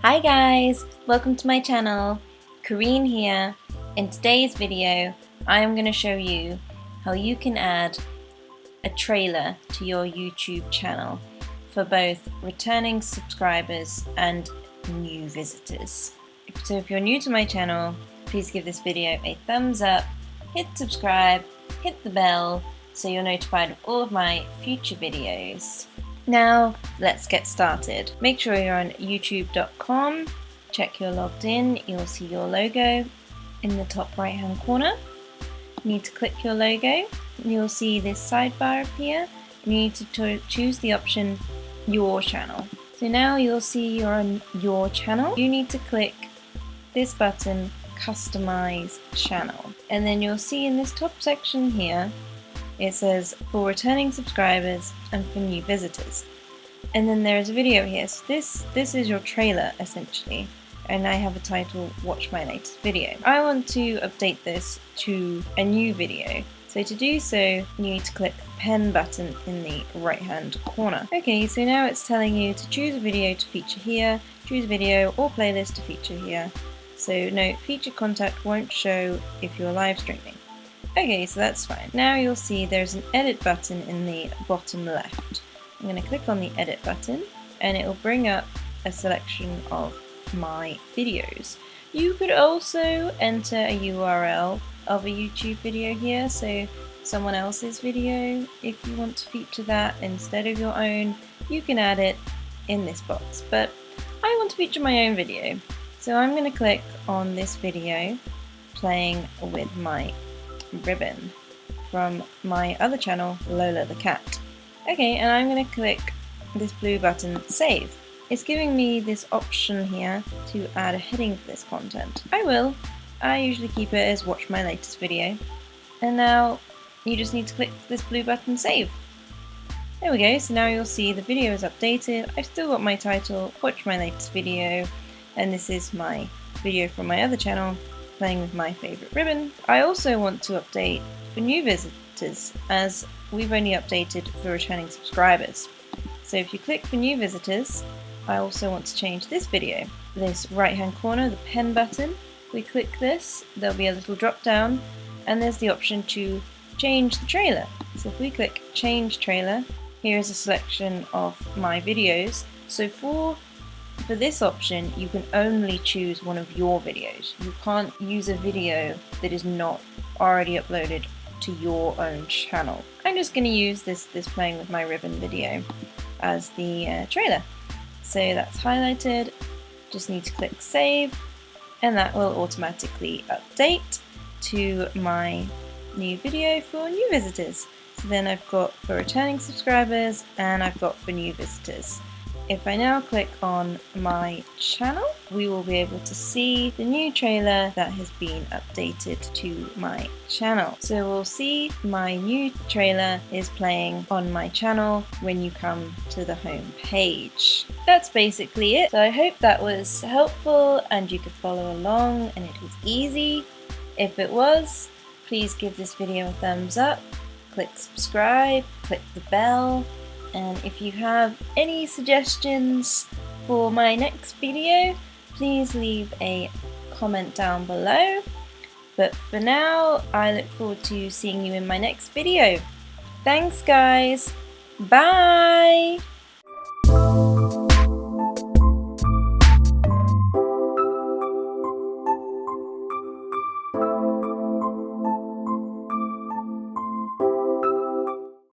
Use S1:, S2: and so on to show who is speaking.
S1: Hi guys, welcome to my channel. Corinne here. In today's video, I am going to show you how you can add a trailer to your YouTube channel for both returning subscribers and new visitors. So if you're new to my channel, please give this video a thumbs up, hit subscribe, hit the bell so you're notified of all of my future videos. Now, let's get started. Make sure you're on youtube.com, check you're logged in, you'll see your logo in the top right hand corner. You need to click your logo, you'll see this sidebar appear, and you need to choose the option Your Channel. So now you'll see you're on Your Channel. You need to click this button, Customize Channel. And then you'll see in this top section here, it says for returning subscribers and for new visitors. And then there is a video here. So this is your trailer essentially. And I have a title, Watch My Latest Video. I want to update this to a new video. So to do so, you need to click the pen button in the right hand corner. Okay, so now it's telling you to choose a video to feature here, choose a video or playlist to feature here. So note, featured content won't show if you're live streaming. Okay, so that's fine. Now you'll see there's an edit button in the bottom left. I'm going to click on the edit button and it will bring up a selection of my videos. You could also enter a URL of a YouTube video here, so someone else's video. If you want to feature that instead of your own, you can add it in this box. But I want to feature my own video. So I'm going to click on this video playing with my ribbon from my other channel, Lola the cat. Okay, and I'm going to click this blue button, Save. It's giving me this option here to add a heading for this content. I usually keep it as Watch My Latest Video. And now you just need to click this blue button, Save. There we go, so now you'll see the video is updated. I've still got my title, Watch My Latest Video, and this is my video from my other channel, playing with my favourite ribbon. I also want to update for new visitors, as we've only updated for returning subscribers. So if you click for new visitors, I also want to change this video. This right hand corner, the pen button, we click this, there'll be a little drop down, and there's the option to change the trailer. So if we click change trailer, here's a selection of my videos. So for this option, you can only choose one of your videos. You can't use a video that is not already uploaded to your own channel. I'm just going to use this playing with my ribbon video as the trailer. So that's highlighted, just need to click save, and that will automatically update to my new video for new visitors. So then I've got for returning subscribers and I've got for new visitors. If I now click on my channel, we will be able to see the new trailer that has been updated to my channel. So we'll see my new trailer is playing on my channel when you come to the home page. That's basically it. So I hope that was helpful and you could follow along and it was easy. If it was, please give this video a thumbs up, click subscribe, click the bell. And if you have any suggestions for my next video, please leave a comment down below. But for now, I look forward to seeing you in my next video. Thanks guys, bye!